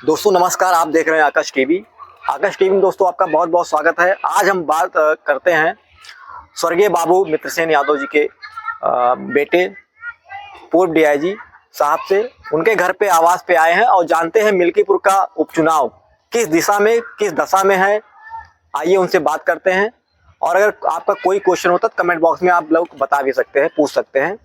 दोस्तों नमस्कार, आप देख रहे हैं आकाश टीवी। आकाश टीवी में दोस्तों आपका बहुत बहुत स्वागत है। आज हम बात करते हैं स्वर्गीय बाबू मित्रसेन यादव जी के बेटे पूर्व डीआईजी साहब से। उनके घर पे आवास पे आए हैं और जानते हैं मिल्कीपुर का उपचुनाव किस दिशा में किस दशा में है। आइए उनसे बात करते हैं और अगर आपका कोई क्वेश्चन होता तो कमेंट बॉक्स में आप लोग बता भी सकते हैं, पूछ सकते हैं।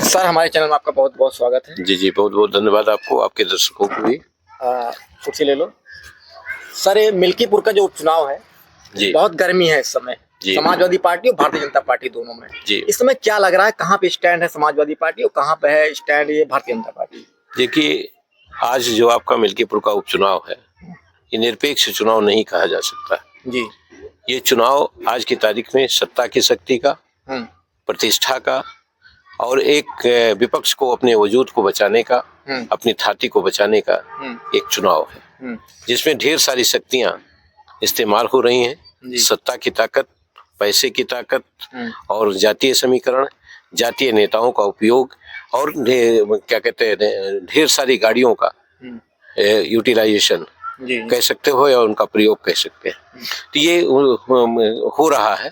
सर हमारे चैनल में आपका बहुत बहुत स्वागत है। जी जी, बहुत बहुत धन्यवाद आपको, आपके दर्शकों को भी। कुर्सी ले लो। सर ये मिल्कीपुर का जो उपचुनाव है जी, बहुत गर्मी है इस समय, समाजवादी पार्टी और भारतीय जनता पार्टी दोनों में जी। इस समय क्या लग रहा है, कहाँ पे स्टैंड है समाजवादी पार्टी और कहाँ पे है स्टैंड ये भारतीय जनता पार्टी? देखिए, आज जो आपका मिल्कीपुर का उपचुनाव है ये निरपेक्ष चुनाव नहीं कहा जा सकता जी। ये चुनाव आज की तारीख में सत्ता की शक्ति का, प्रतिष्ठा का और एक विपक्ष को अपने वजूद को बचाने का, अपनी थाती को बचाने का एक चुनाव है जिसमें ढेर सारी शक्तियां इस्तेमाल हो रही हैं। सत्ता की ताकत, पैसे की ताकत और जातीय समीकरण, जातीय नेताओं का उपयोग और क्या कहते हैं ढेर सारी गाड़ियों का यूटिलाइजेशन कह सकते हो या उनका प्रयोग कह सकते हैं। तो ये हो रहा है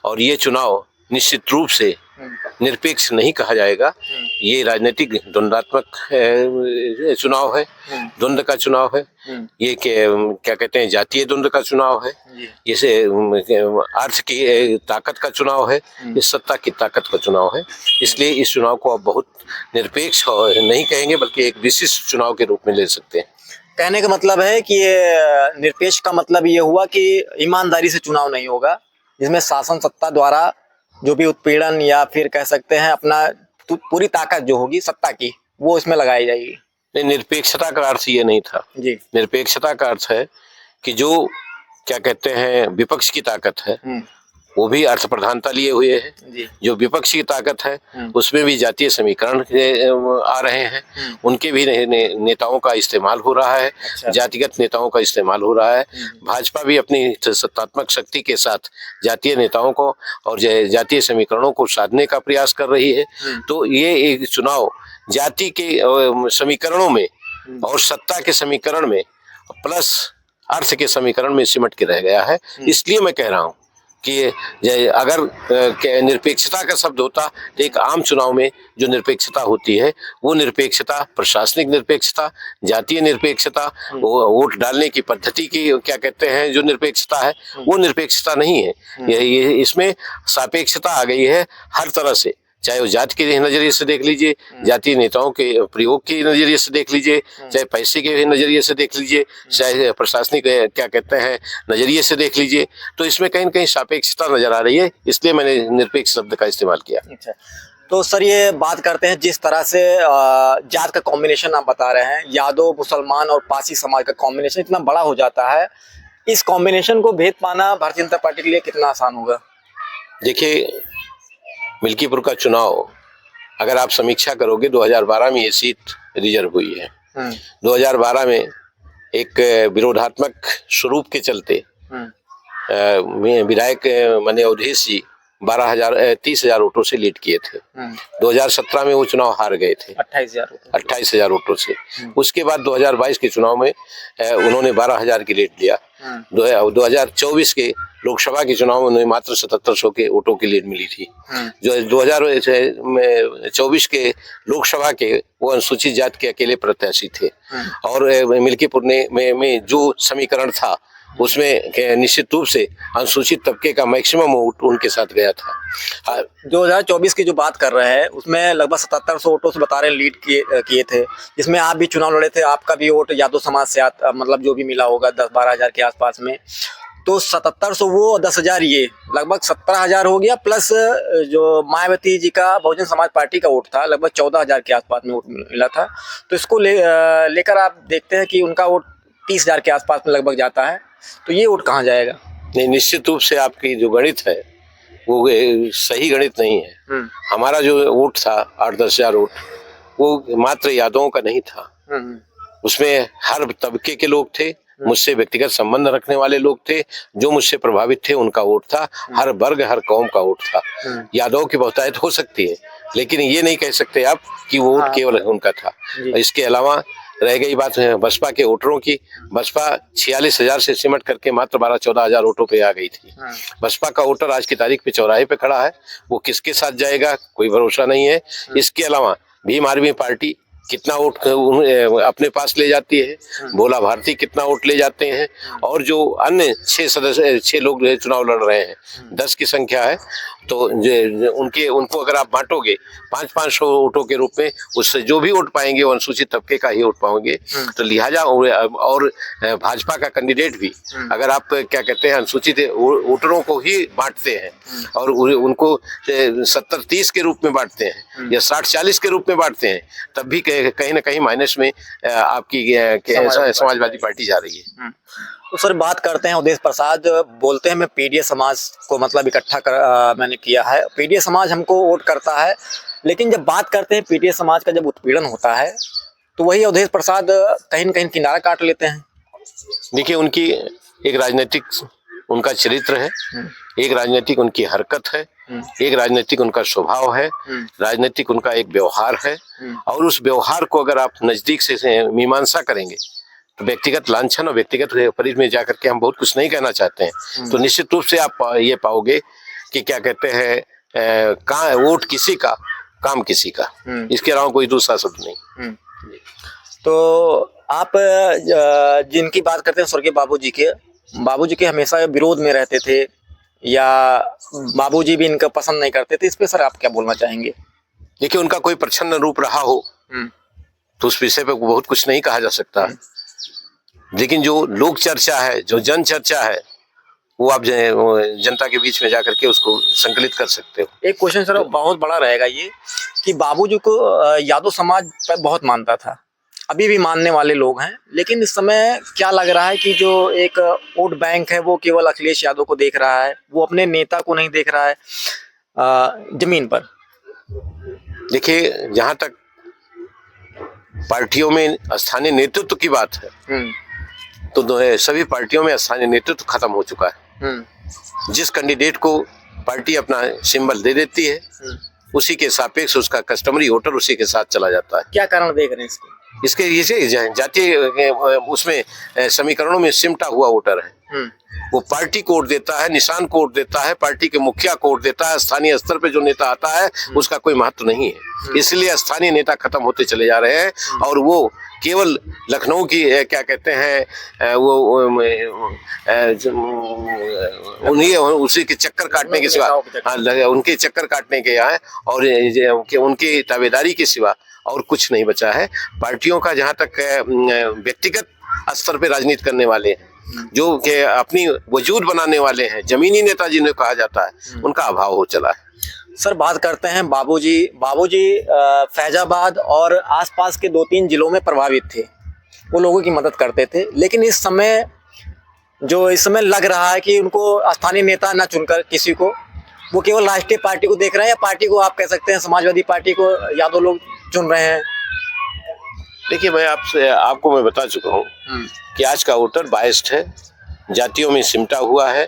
और ये चुनाव निश्चित रूप से निरपेक्ष नहीं कहा जाएगा। ये राजनीतिक द्वंद्वात्मक चुनाव है, द्वंद्व का चुनाव है। ये क्या कहते हैं जातीय द्वंद्व का चुनाव है, जैसे अर्थ की ताकत का चुनाव है, ये सत्ता की ताकत का चुनाव है। इसलिए इस चुनाव को आप बहुत निरपेक्ष नहीं कहेंगे बल्कि एक विशिष्ट चुनाव के रूप में ले सकते हैं। कहने का मतलब है कि ये निरपेक्ष का मतलब ये हुआ कि ईमानदारी से चुनाव नहीं होगा जिसमें शासन सत्ता द्वारा जो भी उत्पीड़न या फिर कह सकते हैं अपना पूरी ताकत जो होगी सत्ता की वो इसमें लगाई जाएगी। नहीं, निरपेक्षता का अर्थ ये नहीं था जी। निरपेक्षता का अर्थ है कि जो क्या कहते हैं विपक्ष की ताकत है वो भी अर्थ प्रधानता लिए हुए है। जो विपक्ष की ताकत है उसमें भी जातीय समीकरण आ रहे हैं, उनके भी नेताओं का इस्तेमाल हो रहा है। अच्छा। जातिगत नेताओं का इस्तेमाल हो रहा है। भाजपा भी अपनी सत्तात्मक शक्ति के साथ जातीय नेताओं को और जातीय समीकरणों को साधने का प्रयास कर रही है। तो ये एक चुनाव जाति के समीकरणों में और सत्ता के समीकरण में प्लस अर्थ के समीकरण में सिमट के रह गया है। इसलिए मैं कह रहा हूँ कि अगर निरपेक्षता का शब्द होता तो एक आम चुनाव में जो निरपेक्षता होती है वो निरपेक्षता प्रशासनिक निरपेक्षता, जातीय निरपेक्षता, वोट डालने की पद्धति की क्या कहते हैं जो निरपेक्षता है वो निरपेक्षता नहीं है। ये इसमें सापेक्षता आ गई है हर तरह से, चाहे वो जाति के नजरिए से देख लीजिए, जातीय नेताओं के प्रयोग के नजरिए से देख लीजिए, चाहे पैसे के नजरिए से देख लीजिए, चाहे प्रशासनिक क्या कहते हैं नजरिए से देख लीजिए। तो इसमें कहीं न कहीं सापेक्षता नजर आ रही है, इसलिए मैंने निरपेक्ष शब्द का इस्तेमाल किया। अच्छा, तो सर ये बात करते हैं जिस तरह से जात का कॉम्बिनेशन आप बता रहे हैं, यादव मुसलमान और पासी समाज का कॉम्बिनेशन इतना बड़ा हो जाता है, इस कॉम्बिनेशन को भेद पाना भारतीय जनता पार्टी के लिए कितना आसान होगा? देखिए, मिल्कीपुर का चुनाव अगर आप समीक्षा करोगे 2012 में ये सीट रिजर्व हुई है। 2012 में एक विरोधात्मक स्वरूप के चलते विधायक माननीय अवधेश जी 30,000 वोटों से लीड किए थे। 2017 में वो चुनाव हार गए थे 28,000 वोटों से। उसके बाद 2022 के चुनाव में उन्होंने 12,000 की लीड लिया। 2024 के लोकसभा के चुनाव में उन्हें मात्र 7700 के वोटों की लीड मिली थी। जो 2024 के लोकसभा के वो अनुसूचित जाति के अकेले प्रत्याशी थे और मिल्कीपुर में जो समीकरण था उसमें निश्चित रूप से अनुसूचित तबके का मैक्सिमम वोट उनके साथ गया था। 2024 की जो बात कर रहे हैं उसमें लगभग 7700 वोटों से बता रहे लीड किए थे, जिसमें आप भी चुनाव लड़े थे, आपका भी वोट यादव समाज से मतलब जो भी मिला होगा 10-12 हजार के आसपास में। तो 7700 वो 10,000 ये लगभग 17,000 हो गया, प्लस जो मायावती जी का बहुजन समाज पार्टी का वोट था लगभग 14,000 के आसपास में वोट मिला था। तो इसको लेकर आप देखते हैं कि उनका वोट 30,000 के आसपास में लगभग जाता है, तो ये वोट कहाँ जाएगा? नहीं, निश्चित रूप से आपकी जो गणित है वो सही गणित नहीं है। हमारा जो वोट था 8-10 हजार वोट वो मात्र यादवों का नहीं था, उसमें हर तबके के लोग थे, मुझसे व्यक्तिगत संबंध रखने वाले लोग थे, जो मुझसे प्रभावित थे उनका वोट था, हर वर्ग हर कौम का वोट था। यादव की बहुतायत हो सकती है लेकिन ये नहीं कह सकते आप कि वो वोट केवल उनका था। इसके अलावा रह गई बात बसपा के वोटरों की, बसपा 46,000 से सिमट करके मात्र 12-14 हजार वोटों पे आ गई थी। बसपा का वोटर आज की तारीख पे चौराहे पे खड़ा है, वो किसके साथ जाएगा कोई भरोसा नहीं है। इसके अलावा भीम आर्मी पार्टी कितना वोट अपने पास ले जाती है, भोला भारती कितना वोट ले जाते हैं, और जो अन्य 6 लोग चुनाव लड़ रहे हैं, 10 की संख्या है, तो उनको अगर आप बांटोगे 500 वोटों के रूप में, उससे जो भी वोट पाएंगे वो अनुसूचित तबके का ही वोट पाएंगे। तो लिहाजा और भाजपा का कैंडिडेट भी अगर आप क्या कहते हैं अनुसूचित वोटरों को ही बांटते हैं और उनको 70-30 के रूप में बांटते हैं या 60-40 के रूप में बांटते हैं, तब भी कहीं ना कहीं माइनस में आपकी समाजवादी पार्टी जा रही है। तो सर बात करते हैं उदेश प्रसाद बोलते हैं मैं पीडीए समाज को मतलब इकट्ठा मैंने किया है, पीडीए समाज हमको वोट करता है, लेकिन जब बात करते हैं पीडीए समाज का जब उत्पीड़न होता है तो वही उदेश प्रसाद कहीं न कहीं किनारा काट लेते हैं। देखिए उनकी एक राजनीतिक उनका चरित्र है, एक राजनीतिक उनकी हरकत है, एक राजनीतिक उनका स्वभाव है, राजनीतिक उनका एक व्यवहार है, और उस व्यवहार को अगर आप नजदीक से मीमांसा करेंगे तो व्यक्तिगत लांछन और व्यक्तिगत परिधि में जाकर के हम बहुत कुछ नहीं कहना चाहते हैं, तो निश्चित रूप से आप ये पाओगे कि क्या कहते हैं वोट किसी का काम किसी का, इसके अलावा कोई दूसरा शब्द नहीं। तो आप जिनकी बात करते हैं स्वर्गीय बाबूजी के हमेशा विरोध में रहते थे या बाबूजी भी इनका पसंद नहीं करते थे, इस पे सर आप क्या बोलना चाहेंगे? देखिए उनका कोई प्रच्छन्न रूप रहा हो तो उस विषय पे बहुत कुछ नहीं कहा जा सकता, लेकिन जो लोक चर्चा है, जो जन चर्चा है, वो आप जनता के बीच में जाकर के उसको संकलित कर सकते हो। एक क्वेश्चन सर बहुत बड़ा रहेगा ये कि बाबूजी को यादव समाज पर बहुत मानता था, अभी भी मानने वाले लोग हैं, लेकिन इस समय क्या लग रहा है कि जो एक वोट बैंक है वो केवल अखिलेश यादव को देख रहा है, वो अपने नेता को नहीं देख रहा है जमीन पर। देखिए जहां तक पार्टियों में स्थानीय नेतृत्व की बात है तो सभी पार्टियों में स्थानीय नेतृत्व खत्म हो चुका है। जिस कैंडिडेट को पार्टी अपना सिंबल दे देती है उसी के सापेक्ष उसका कस्टमरी वोटर उसी के साथ चला जाता है। क्या कारण देख रहे हैं इसको? इसके ये जातीय उसमें समीकरणों में सिमटा हुआ वोटर है, वो पार्टी को वोट देता है, निशान को वोट देता है, पार्टी के मुखिया को वोट देता है, स्थानीय स्तर पे जो नेता आता है उसका कोई महत्व नहीं है। इसलिए स्थानीय नेता खत्म होते चले जा रहे हैं और वो केवल लखनऊ की क्या कहते हैं वो उन्हीं उसी के चक्कर काटने के सिवा, उनके चक्कर काटने के यहाँ और उनकी ताबेदारी के सिवा और कुछ नहीं बचा है। पार्टियों का जहाँ तक व्यक्तिगत स्तर पे राजनीति करने वाले हैं, जो कि अपनी वजूद बनाने वाले हैं, जमीनी नेता जिन्हें कहा जाता है, उनका अभाव हो चला है। सर बात करते हैं बाबूजी फैजाबाद और आसपास के 2-3 जिलों में प्रभावित थे, वो लोगों की मदद करते थे, लेकिन इस समय लग रहा है कि उनको स्थानीय नेता न चुनकर किसी को, वो केवल राष्ट्रीय पार्टी को देख रहे हैं, या पार्टी को आप कह सकते हैं समाजवादी पार्टी को यादव लोग चुन रहे हैं। देखिए मैं आपको मैं बता चुका हूँ कि आज का वोटर बायस्ड है, जातियों में सिमटा हुआ है,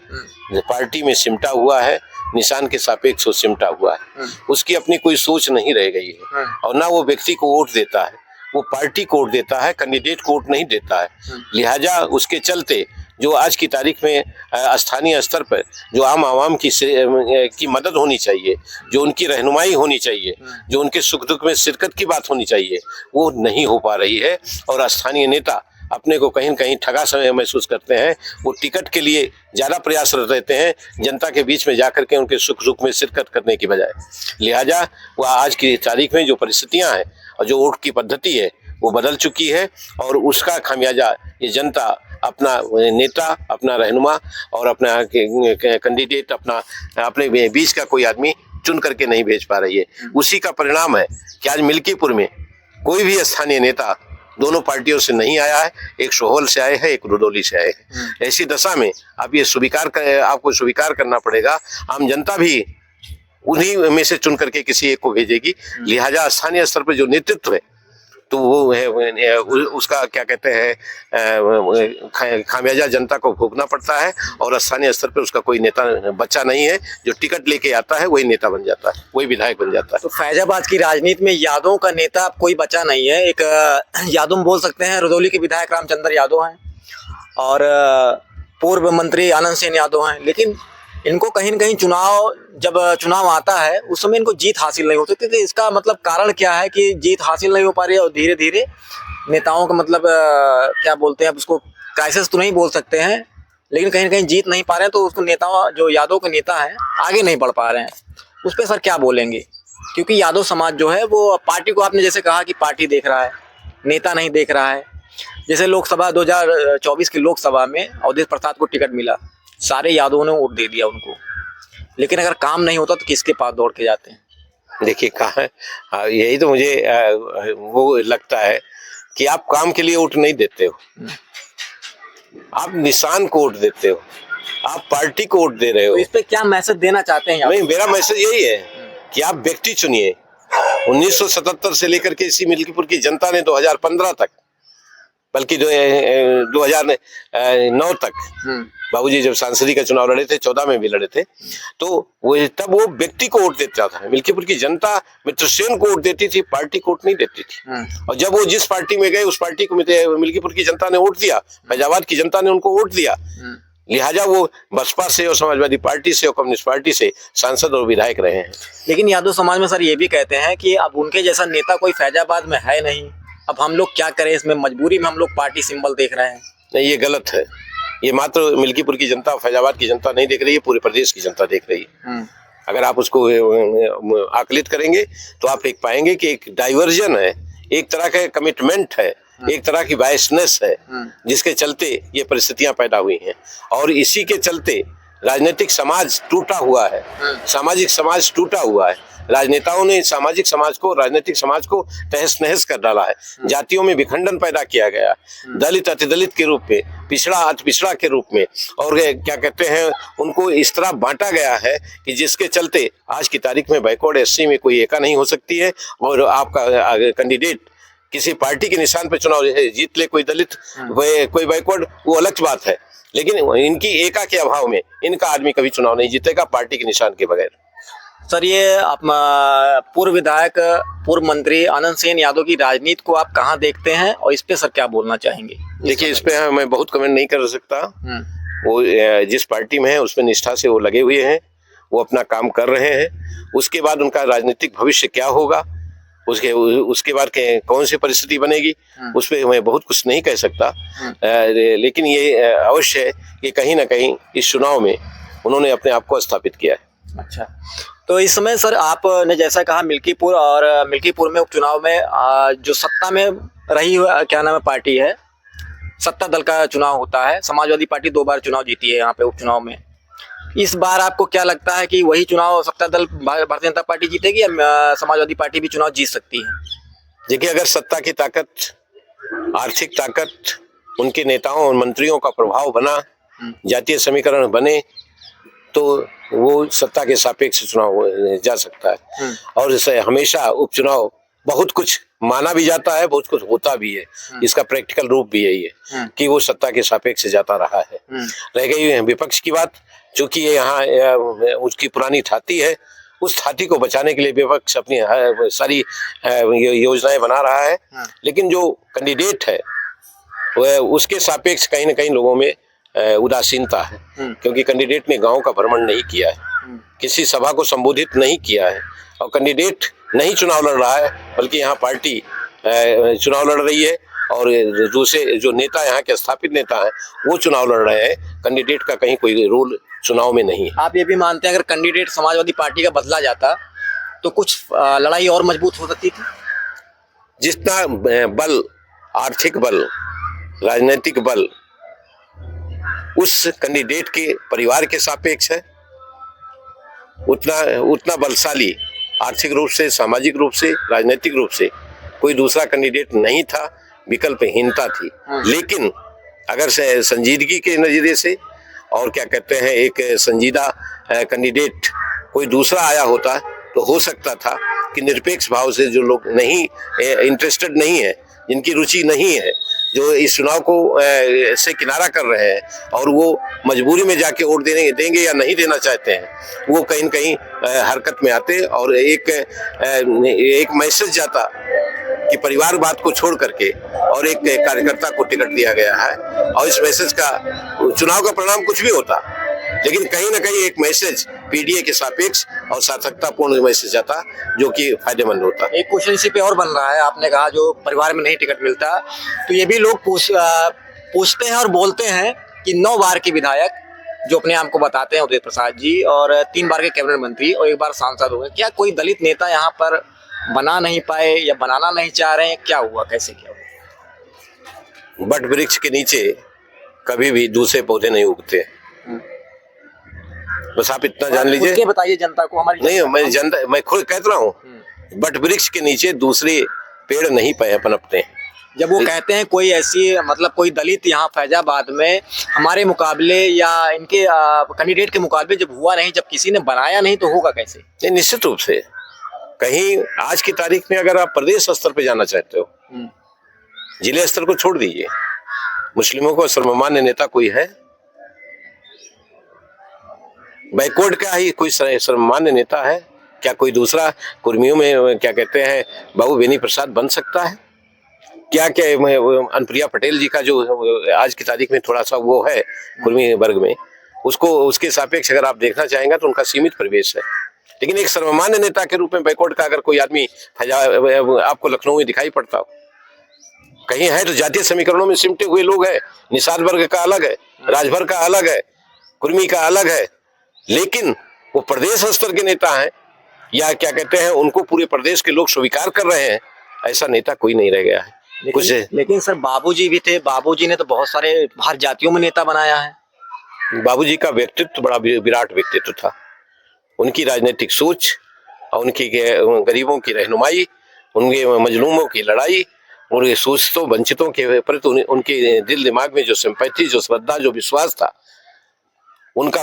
पार्टी में सिमटा हुआ है, निशान के सापेक्ष वो सिमटा हुआ है, उसकी अपनी कोई सोच नहीं रह गई है, और ना वो व्यक्ति को वोट देता है, वो पार्टी को वोट देता है, कैंडिडेट को वोट नहीं देता है। लिहाजा उसके चलते जो आज की तारीख में स्थानीय स्तर पर जो आम आवाम की मदद होनी चाहिए, जो उनकी रहनुमाई होनी चाहिए, जो उनके सुख दुख में शिरकत की बात होनी चाहिए, वो नहीं हो पा रही है। और स्थानीय नेता अपने को कहीं न कहीं ठगा समय महसूस करते हैं, वो टिकट के लिए ज़्यादा प्रयासरत रहते हैं जनता के बीच में जाकर के उनके सुख दुख में शिरकत करने की बजाय। लिहाजा वह आज की तारीख में जो परिस्थितियाँ हैं और जो वोट की पद्धति है वो बदल चुकी है, और उसका खामियाजा ये जनता अपना नेता, अपना रहनुमा और अपना कैंडिडेट अपने बीच का कोई आदमी चुन करके नहीं भेज पा रही है। उसी का परिणाम है कि आज मिल्कीपुर में कोई भी स्थानीय नेता दोनों पार्टियों से नहीं आया है, एक सोहल से आए हैं, एक रुदौली से आए हैं। ऐसी दशा में आप ये आपको स्वीकार करना पड़ेगा, आम जनता भी उन्हीं में से चुन करके किसी एक को भेजेगी। लिहाजा स्थानीय स्तर पर जो नेतृत्व है तो वो है उसका क्या कहते हैं खामियाजा जनता को भोगना पड़ता है, और स्थानीय स्तर पर उसका कोई नेता बच्चा नहीं है। जो टिकट लेके आता है वही नेता बन जाता है, वही विधायक बन जाता है। तो फैजाबाद की राजनीति में यादव का नेता अब कोई बचा नहीं है। एक यादव बोल सकते हैं, रुदौली के विधायक रामचंद्र यादव हैं और पूर्व मंत्री आनंद सेन यादव हैं, लेकिन इनको कहीं न कहीं जब चुनाव आता है उस समय इनको जीत हासिल नहीं होती थी। तो इसका मतलब कारण क्या है कि जीत हासिल नहीं हो पा रही है और धीरे धीरे नेताओं का मतलब क्या बोलते हैं, अब उसको क्राइसिस तो नहीं बोल सकते हैं, लेकिन कहीं न कहीं जीत नहीं पा रहे हैं। तो उसको नेता जो यादव के नेता हैं आगे नहीं बढ़ पा रहे हैं, उस पर सर क्या बोलेंगे? क्योंकि यादव समाज जो है वो पार्टी को, आपने जैसे कहा कि पार्टी देख रहा है, नेता नहीं देख रहा है। जैसे लोकसभा 2024 की लोकसभा में अवधेश प्रसाद को टिकट मिला, सारे यादवों ने वोट दे दिया उनको, लेकिन अगर काम नहीं होता तो किसके पास दौड़ के जाते हैं? देखिए कहाँ है, यही तो मुझे वो लगता है कि आप काम के लिए वोट नहीं देते हो, आप निशान को वोट देते हो, आप पार्टी को वोट दे रहे हो। तो इस पे क्या मैसेज देना चाहते हैं? नहीं, मेरा मैसेज यही है कि आप व्यक्ति चुनिए। 1977 से लेकर के इसी मिल्कीपुर की जनता ने 2015 तक, बल्कि 2009 तक, बाबूजी जब सांसदी का चुनाव लड़े थे, 14 में भी लड़े थे, तो तब वो व्यक्ति को वोट देता था। मिल्कीपुर की जनता मित्रसेन को वोट देती थी, पार्टी को वोट नहीं देती थी। और जब वो जिस पार्टी में गए उस पार्टी को मिल्कीपुर की जनता ने वोट दिया, फैजाबाद की जनता ने उनको वोट दिया, लिहाजा वो बसपा से और समाजवादी पार्टी से और कम्युनिस्ट पार्टी से सांसद और विधायक रहे हैं। लेकिन यादव समाज में सर ये भी कहते हैं कि अब उनके जैसा नेता कोई फैजाबाद में है नहीं, अब हम लोग क्या करें, इसमें मजबूरी में हम लोग पार्टी सिंबल देख रहे हैं। नहीं, ये गलत है। ये मात्र मिल्कीपुर की जनता, फैजाबाद की जनता नहीं देख रही है, पूरे प्रदेश की जनता देख रही है। अगर आप उसको आकलित करेंगे तो आप एक पाएंगे कि एक डाइवर्जन है, एक तरह का कमिटमेंट है, एक तरह की बायसनेस है, जिसके चलते ये परिस्थितियां पैदा हुई हैं। और इसी के चलते राजनीतिक समाज टूटा हुआ है, सामाजिक समाज टूटा हुआ है। राजनेताओं ने सामाजिक समाज को, राजनीतिक समाज को तहस नहस कर डाला है। जातियों में विखंडन पैदा किया गया, दलित अतिदलित के रूप में, पिछड़ा अति पिछड़ा के रूप में, और क्या कहते हैं, उनको इस तरह बांटा गया है कि जिसके चलते आज की तारीख में बैकवर्ड एससी में कोई एका नहीं हो सकती है। और आपका कैंडिडेट किसी पार्टी के निशान पर चुनाव जीत ले, कोई दलित कोई बैकवर्ड, वो अलग बात है, लेकिन इनकी एका के अभाव में इनका आदमी कभी चुनाव नहीं जीतेगा पार्टी के निशान के बगैर। सर, ये आप पूर्व विधायक, पूर्व मंत्री आनंद सेन यादव की राजनीति को आप कहाँ देखते हैं और इस पे सर क्या बोलना चाहेंगे? देखिए, इस पे मैं बहुत कमेंट नहीं कर सकता। वो जिस पार्टी में है उसमें निष्ठा से वो लगे हुए हैं, वो अपना काम कर रहे हैं। उसके बाद उनका राजनीतिक भविष्य क्या होगा, उसके बाद कौन सी परिस्थिति बनेगी, उस पर मैं बहुत कुछ नहीं कह सकता। लेकिन ये अवश्य है कि कहीं ना कहीं इस चुनाव में उन्होंने अपने आप को स्थापित किया है। अच्छा, तो इस समय सर आपने जैसा कहा मिल्कीपुर, और मिल्कीपुर में उपचुनाव में जो सत्ता में रही क्या नाम है पार्टी है, सत्ता दल का चुनाव होता है। समाजवादी पार्टी 2 बार चुनाव जीती है यहाँ पे उपचुनाव में। इस बार आपको क्या लगता है कि वही चुनाव सत्ता दल भारतीय जनता पार्टी जीतेगी या समाजवादी पार्टी भी चुनाव जीत सकती है? देखिए, अगर सत्ता की ताकत, आर्थिक ताकत, उनके नेताओं और मंत्रियों का प्रभाव बना, जातीय समीकरण बने, तो वो सत्ता के सापेक्ष चुनाव जा सकता है। और हमेशा उपचुनाव बहुत कुछ माना भी जाता है, बहुत कुछ होता भी है। इसका प्रैक्टिकल रूप भी यही है कि वो सत्ता के सापेक्ष जाता रहा है। रह गई विपक्ष की बात, चूंकि ये यहाँ उसकी पुरानी थाती है, उस थाती को बचाने के लिए विपक्ष अपनी सारी योजनाएं बना रहा है। लेकिन जो कैंडिडेट है वह उसके सापेक्ष कहीं ना कहीं लोगों में उदासीनता है, क्योंकि कैंडिडेट ने गांव का भ्रमण नहीं किया है, किसी सभा को संबोधित नहीं किया है, और कैंडिडेट नहीं चुनाव लड़ रहा है, बल्कि यहाँ पार्टी चुनाव लड़ रही है और दूसरे जो नेता यहाँ के स्थापित नेता हैं वो चुनाव लड़ रहे हैं। कैंडिडेट का कहीं कोई रोल चुनाव में नहीं है। आप ये भी मानते हैं अगर कैंडिडेट समाजवादी पार्टी का बदला जाता तो कुछ लड़ाई और मजबूत हो सकती थी? जितना बल, आर्थिक बल, राजनीतिक बल उस कैंडिडेट के परिवार के सापेक्ष है, उतना बलशाली आर्थिक रूप से, सामाजिक रूप से, राजनीतिक रूप से कोई दूसरा कैंडिडेट नहीं था, विकल्पहीनता थी। लेकिन अगर संजीदगी के नजरिए से और क्या कहते हैं एक संजीदा कैंडिडेट कोई दूसरा आया होता तो हो सकता था कि निरपेक्ष भाव से जो लोग नहीं इंटरेस्टेड नहीं है, जिनकी रुचि नहीं है, जो इस चुनाव को से किनारा कर रहे हैं और वो मजबूरी में जाके वोट देंगे या नहीं देना चाहते हैं, वो कहीं न कहीं हरकत में आते और एक मैसेज जाता कि परिवारवाद को छोड़ करके और एक कार्यकर्ता को टिकट दिया गया है और इस मैसेज का चुनाव का परिणाम कुछ भी होता, लेकिन कहीं ना कहीं एक मैसेज पीडीए के सापेक्ष और सार्थकतापूर्ण मैसेज आता जो कि फायदेमंद होता। एक क्वेश्चन इसी पे और बन रहा है, आपने कहा जो परिवार में नहीं टिकट मिलता, तो ये भी लोग पूछते हैं और बोलते हैं कि 9 बार के विधायक जो अपने आप को बताते हैं उदय प्रसाद जी और 3 बार के कैबिनेट मंत्री और 1 बार सांसद हुए, क्या कोई दलित नेता यहाँ पर बना नहीं पाए या बनाना नहीं चाह रहे हैं? क्या हुआ, कैसे क्या हुआ? बट वृक्ष के नीचे कभी भी दूसरे पौधे नहीं उगते, बस आप इतना जान लीजिए। बताइए जनता को, हमारी नहीं, मैं खुद कहता हूँ, बट वृक्ष के नीचे दूसरे पेड़ नहीं पनपते। जब वो कहते हैं कोई ऐसी मतलब कोई दलित यहाँ फैजाबाद में हमारे मुकाबले या इनके कैंडिडेट के मुकाबले जब हुआ नहीं, जब किसी ने बनाया नहीं, तो होगा कैसे? नहीं, निश्चित रूप से कहीं आज की तारीख में अगर आप प्रदेश स्तर पे जाना चाहते हो, जिले स्तर को छोड़ दीजिए, मुस्लिमों को सर्वमान्य नेता कोई है? बैकवर्ड का ही कोई सर्वमान्य नेता है क्या? कोई दूसरा कुर्मियों में क्या कहते हैं बाबू बेनी प्रसाद बन सकता है क्या? अनुप्रिया पटेल जी का जो आज की तारीख में थोड़ा सा वो है कुर्मी वर्ग में, उसको उसके सापेक्ष अगर आप देखना चाहेंगे तो उनका सीमित प्रवेश है, लेकिन एक सर्वमान्य नेता के रूप में बैकवर्ड का अगर कोई आदमी आपको लखनऊ में दिखाई पड़ता हो, कहीं है तो जातीय समीकरणों में सिमटे हुए लोग हैं। निषाद वर्ग का अलग है, राजभर का अलग है, कुर्मी का अलग है, लेकिन वो प्रदेश स्तर के नेता हैं या क्या कहते हैं उनको पूरे प्रदेश के लोग स्वीकार कर रहे हैं, ऐसा नेता कोई नहीं रह गया है। लेकिन सर बाबूजी भी थे, बाबूजी ने तो बहुत सारे हर जातियों में नेता बनाया है। बाबूजी का व्यक्तित्व बड़ा विराट व्यक्तित्व था, उनकी राजनीतिक सोच और उनकी गरीबों की रहनुमाई, उनके मजलूमों की लड़ाई, उनके शोषितों वंचितों के प्रति उनके दिल दिमाग में जो सिंपैथी, जो श्रद्धा, जो विश्वास था उनका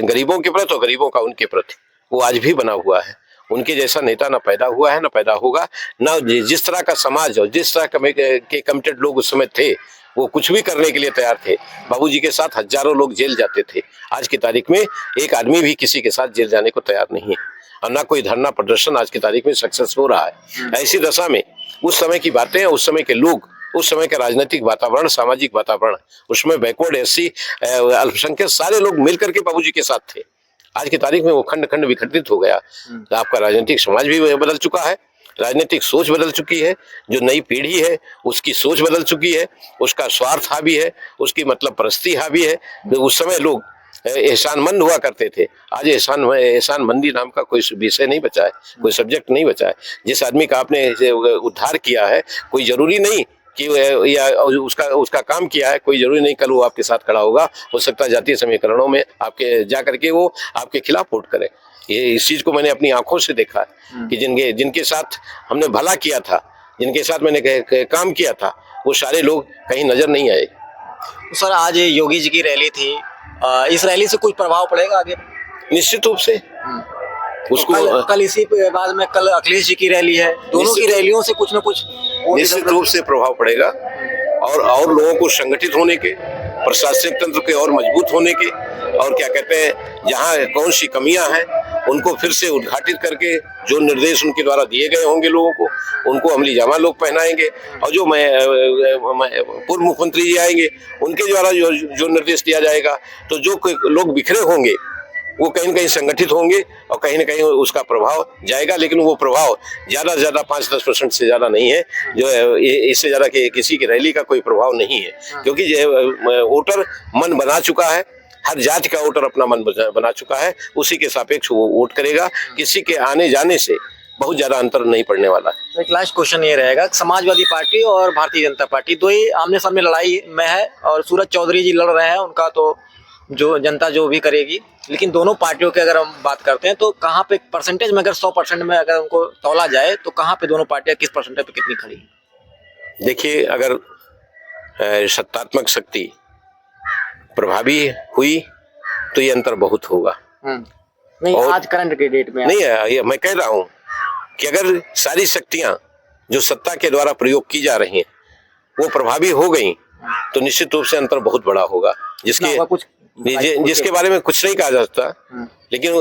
गरीबों के प्रति और गरीबों का उनके प्रति, वो आज भी बना हुआ है। उनके जैसा नेता ना पैदा हुआ है ना पैदा होगा, ना जिस तरह का समाज और जिस तरह के कमिटेड लोग उस समय थे, वो कुछ भी करने के लिए तैयार थे। बाबूजी के साथ हजारों लोग जेल जाते थे, आज की तारीख में एक आदमी भी किसी के साथ जेल जाने को तैयार नहीं है और ना कोई धरना प्रदर्शन आज की तारीख में सक्सेस हो रहा है। ऐसी दशा में उस समय की बातें, उस समय के लोग, उस समय का राजनीतिक वातावरण, सामाजिक वातावरण, उसमें बैकवर्ड, एससी, अल्पसंख्यक सारे लोग मिलकर के बाबूजी के साथ थे। आज की तारीख में वो खंड खंड विखंडित हो गया। तो आपका राजनीतिक समाज भी बदल चुका है, राजनीतिक सोच बदल चुकी है, जो नई पीढ़ी है उसकी सोच बदल चुकी है, उसका स्वार्थ हावी है, उसकी मतलब परस्ती हावी है। उस समय लोग एहसानमंद हुआ करते थे, आज एहसानमंदी नाम का कोई विषय नहीं बचा है, कोई सब्जेक्ट नहीं बचा है। जिस आदमी का आपने उद्धार किया है, कोई जरूरी नहीं कि या उसका काम किया है, कोई जरूरी नहीं कल वो आपके साथ खड़ा होगा। हो सकता है जातीय समीकरणों में आपके जा करके वो आपके खिलाफ वोट करे। ये इस चीज को मैंने अपनी आंखों से देखा है कि जिनके साथ हमने भला किया था, जिनके साथ मैंने काम किया था, वो सारे लोग कहीं नजर नहीं आए। तो सर आज योगी जी की रैली थी, इस रैली से कुछ प्रभाव पड़ेगा आगे? निश्चित रूप से उसको कल इसी बाद में कल अखिलेश जी की रैली है, दोनों की रैलियों से कुछ न कुछ निश्चित रूप से प्रभाव पड़ेगा और लोगों को संगठित होने के, प्रशासनिक तंत्र के और मजबूत होने के, और क्या कहते हैं जहाँ कौन सी कमियां हैं उनको फिर से उद्घाटित करके जो निर्देश उनके द्वारा दिए गए होंगे लोगों को, उनको अमली जामा लोग पहनाएंगे और जो पूर्व मुख्यमंत्री जी आएंगे उनके द्वारा जो निर्देश दिया जाएगा, तो जो लोग बिखरे होंगे वो कहीं न कहीं संगठित होंगे और कहीं न कहीं उसका प्रभाव जाएगा। लेकिन वो प्रभाव ज्यादा से ज्यादा 5-10% से ज्यादा नहीं है, जो इससे ज्यादा किसी की रैली का कोई प्रभाव नहीं है, क्योंकि वोटर मन बना चुका है, हर जाति का वोटर अपना मन बना चुका है, उसी के सापेक्ष वो वोट करेगा। किसी के आने जाने से बहुत ज्यादा अंतर नहीं पड़ने वाला है। तो एक लास्ट क्वेश्चन ये रहेगा, समाजवादी पार्टी और भारतीय जनता पार्टी दो ही आमने सामने लड़ाई में है और सूरज चौधरी जी लड़ रहे हैं, उनका तो जो जनता जो भी करेगी, लेकिन दोनों पार्टियों की अगर हम बात करते हैं तो कहाँ पे परसेंटेज में, अगर 100% में अगर उनको तौला जाए तो कहाँ पे दोनों पार्टियां किस परसेंटेज पे कितनी खड़ी? देखिए, अगर सत्तात्मक शक्ति प्रभावी हुई तो ये अंतर बहुत होगा। नहीं, आज करंट के डेट में नहीं है, ये मैं कह रहा हूँ कि अगर सारी शक्तियां जो सत्ता के द्वारा प्रयोग की जा रही हैं वो प्रभावी हो गई तो निश्चित रूप से अंतर बहुत बड़ा होगा, जिसके बारे में कुछ नहीं कहा जा सकता, लेकिन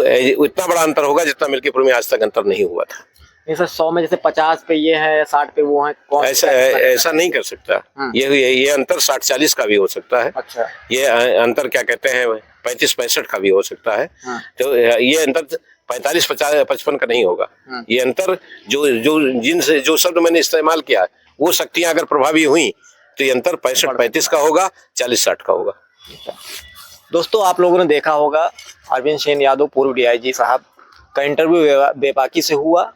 इतना बड़ा अंतर होगा जितना मिल्कीपुर में आज तक अंतर नहीं हुआ था। नहीं सर, 100 में जैसे 50 पे ये है, 60 पे वो है, ऐसा नहीं कर सकता। ये अंतर 60-40 का भी हो सकता है। अच्छा। ये अंतर क्या कहते हैं 35-65 का भी हो सकता है। तो ये अंतर 45-55 का नहीं होगा। ये अंतर जो शब्द मैंने इस्तेमाल किया वो शक्तियां अगर प्रभावी हुई तो ये अंतर 65-35 का होगा, 40-60 का होगा। दोस्तों, आप लोगों ने देखा होगा अरविंद सेन यादव पूर्व DIG साहब का इंटरव्यू बेबाकी से हुआ।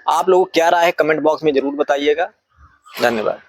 आप लोगों को क्या राय है कमेंट बॉक्स में जरूर बताइएगा। धन्यवाद।